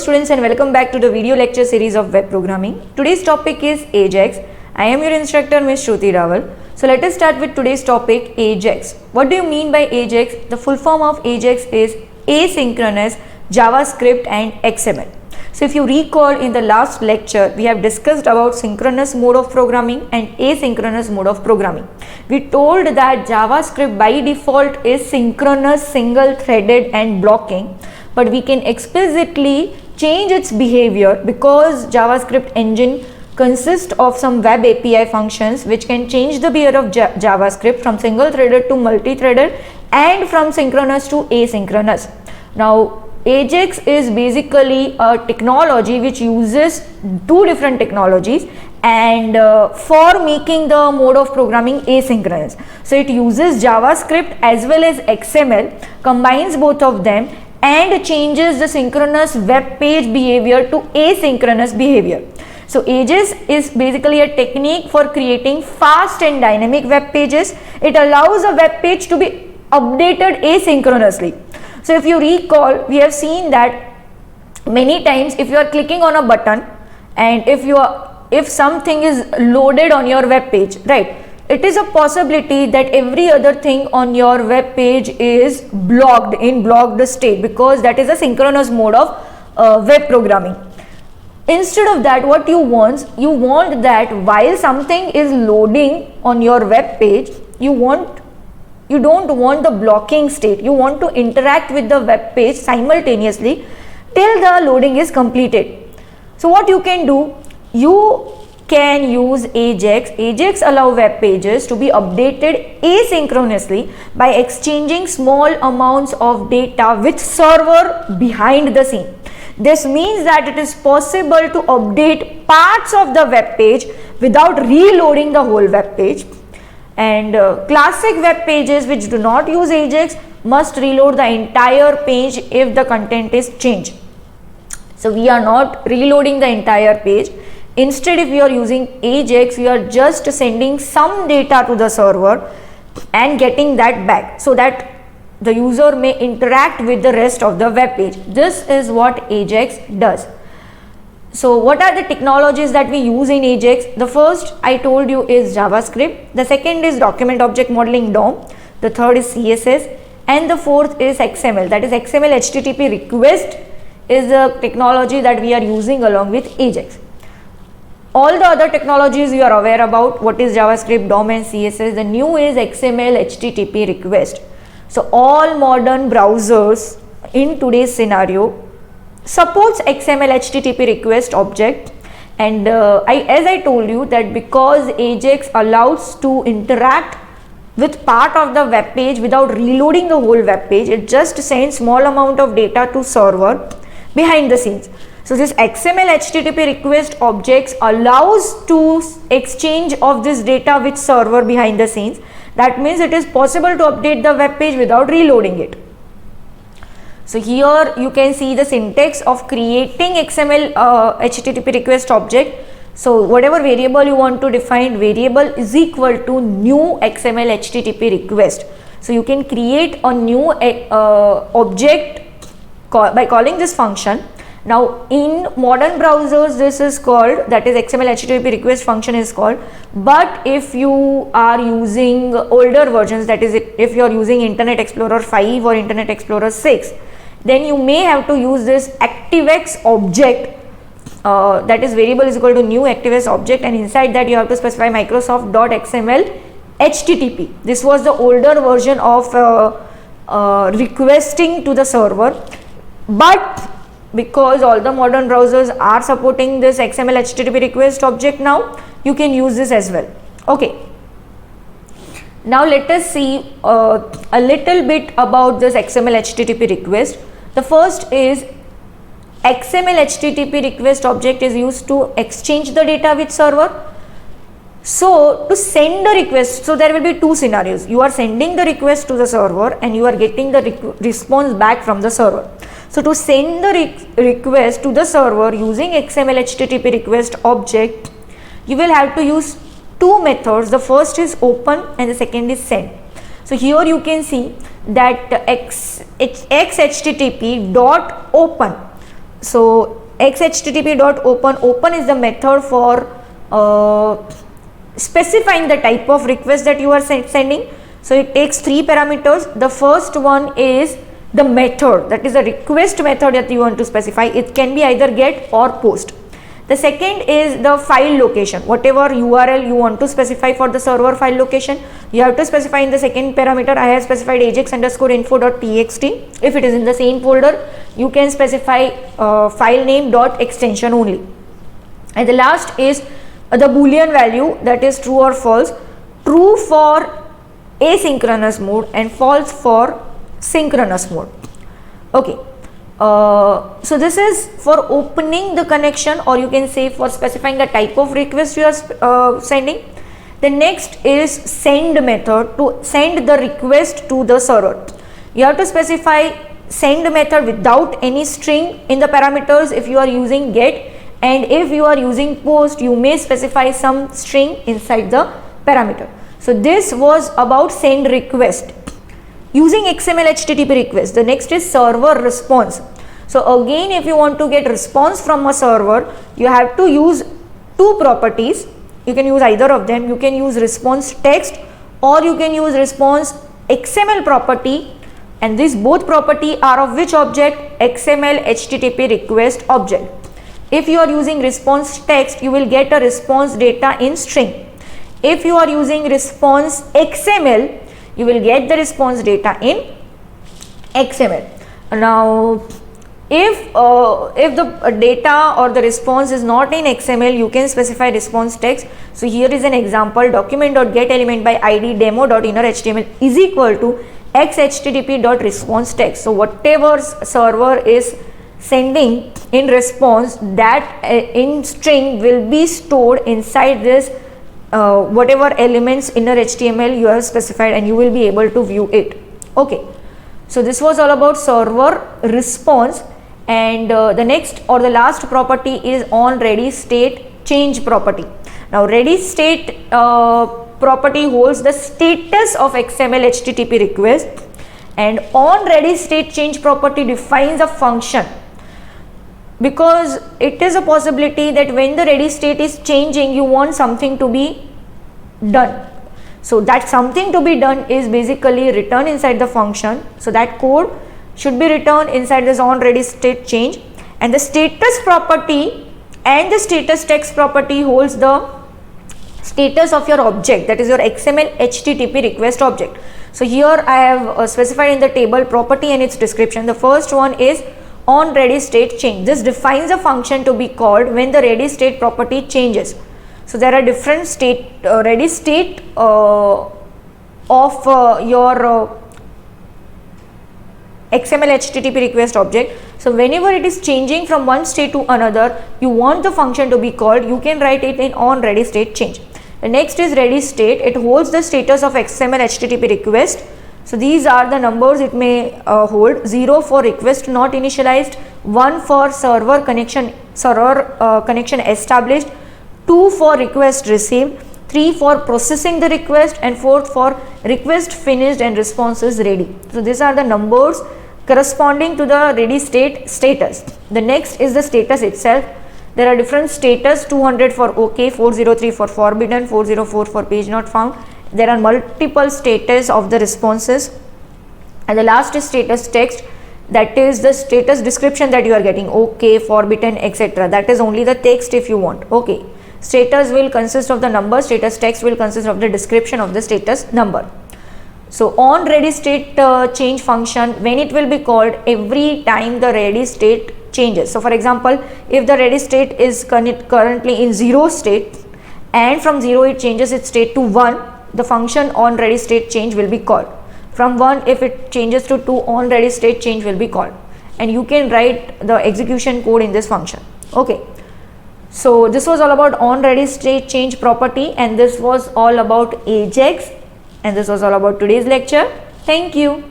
students, and welcome back to the video lecture series of web programming. Today's topic is Ajax. I am your instructor, Ms. Shruti Rawal. So let us start with today's topic, Ajax. What do you mean by Ajax? The full form of Ajax is asynchronous JavaScript and XML. So if you recall, in the last lecture we have discussed about synchronous mode of programming and asynchronous mode of programming. We told that JavaScript by default is synchronous, single threaded and blocking, but we can explicitly change its behavior because JavaScript engine consists of some web API functions which can change the behavior of JavaScript from single threaded to multi-threaded and from synchronous to asynchronous. Now Ajax is basically a technology which uses two different technologies and for making the mode of programming asynchronous. So it uses JavaScript as well as XML, combines both of them and changes the synchronous web page behavior to asynchronous behavior. So Ajax is basically a technique for creating fast and dynamic web pages. It allows a web page to be updated asynchronously. So if you recall, we have seen that many times if you are clicking on a button and if something is loaded on your web page, right, it is a possibility that every other thing on your web page is blocked in blocked state because that is a synchronous mode of web programming. Instead of that, what you want that while something is loading on your web page, you don't want the blocking state. You want to interact with the web page simultaneously till the loading is completed. So what you can do, you can use Ajax. Ajax allow web pages to be updated asynchronously by exchanging small amounts of data with server behind the scene. This means that it is possible to update parts of the web page without reloading the whole web page. And classic web pages which do not use Ajax must reload the entire page if the content is changed. So we are not reloading the entire page. Instead, if you are using Ajax, you are just sending some data to the server and getting that back so that the user may interact with the rest of the web page. This is what Ajax does. So what are the technologies that we use in Ajax? The first I told you is JavaScript. The second is document object modeling DOM. The third is CSS. And the fourth is XML. That is XML HTTP request is the technology that we are using along with Ajax. All the other technologies you are aware about, what is JavaScript, DOM and CSS. The new is XML HTTP request. So all modern browsers in today's scenario supports XML HTTP request object, and as I told you that because Ajax allows to interact with part of the web page without reloading the whole web page, it just sends small amount of data to server behind the scenes. So this XML HTTP request objects allows to exchange of this data with server behind the scenes. That means it is possible to update the web page without reloading it. So here you can see the syntax of creating XML HTTP request object. So whatever variable you want to define, variable is equal to new XML HTTP request. So you can create a new object by calling this function. Now in modern browsers this is called, that is XML HTTP request function is called, but if you are using older versions, that is if you are using Internet Explorer 5 or Internet Explorer 6, then you may have to use this ActiveX object, that is variable is equal to new ActiveX object, and inside that you have to specify Microsoft.xml HTTP. This was the older version of requesting to the server, but because all the modern browsers are supporting this XML HTTP request object now, you can use this as well. Okay. Now let us see a little bit about this XML HTTP request. The first is XML HTTP request object is used to exchange the data with server. So to send the request, so there will be two scenarios. You are sending the request to the server and you are getting the response back from the server. So to send the request to the server using XML HTTP request object, you will have to use two methods. The first is open and the second is send. So here you can see that XHTTP dot open So xHTTP.open, open is the method for specifying the type of request that you are sending. So it takes three parameters. The first one is the method, that is the request method that you want to specify. It can be either get or post. The second is the file location, whatever URL you want to specify for the server file location, you have to specify in the second parameter. I have specified ajax_info.txt. If it is in the same folder, you can specify file name dot extension only. And the last is the boolean value, that is true or false. True for asynchronous mode and false for synchronous mode. Okay. So this is for opening the connection, or you can say for specifying the type of request you are sending. The next is send method, to send the request to the server. You have to specify send method without any string in the parameters if you are using get, and if you are using post, you may specify some string inside the parameter. So this was about send request. Using XML HTTP request, the next is server response. So again, if you want to get response from a server, you have to use two properties. You can use either of them. You can use response text, or you can use response XML property, and these both property are of which object? XML HTTP request object. If you are using response text, you will get a response data in string. If you are using response XML, you will get the response data in XML. Now, if the data or the response is not in XML, you can specify response text. So here is an example: document.getElement by id demo.innerHTML is equal to xHTTP.response text. So whatever server is sending in response, that in string will be stored inside this whatever elements inner HTML you have specified, and you will be able to view it. Okay, so this was all about server response. And the next or the last property is on ready state change property. Now ready state property holds the status of XML HTTP request, and on ready state change property defines a function, because it is a possibility that when the ready state is changing, you want something to be done. So that something to be done is basically written inside the function. So that code should be written inside this on ready state change, and the status property and the status text property holds the status of your object, that is your XML HTTP request object. So here I have specified in the table property and its description. The first one is on ready state change. This defines a function to be called when the ready state property changes. So there are different state ready state of your XML HTTP request object. So whenever it is changing from one state to another, you want the function to be called, you can write it in on ready state change. The next is ready state. It holds the status of XML HTTP request. So these are the numbers it may hold: 0 for request not initialized, 1 for server connection established, 2 for request received, 3 for processing the request, and 4 for request finished and response is ready. So these are the numbers corresponding to the ready state status. The next is the status itself. There are different status: 200 for OK, 403 for forbidden, 404 for page not found. There are multiple status of the responses, and the last is status text, that is the status description that you are getting: OK, forbidden, etc. That is only the text if you want. Okay, status will consist of the number, status text will consist of the description of the status number. So on ready state change function, when it will be called? Every time the ready state changes. So for example, if the ready state is currently in 0 state, and from 0 it changes its state to 1, the function on ready state change will be called. From 1, if it changes to 2, on ready state change will be called, and you can write the execution code in this function. Okay, so this was all about on ready state change property, and this was all about AJAX, and this was all about today's lecture. Thank you.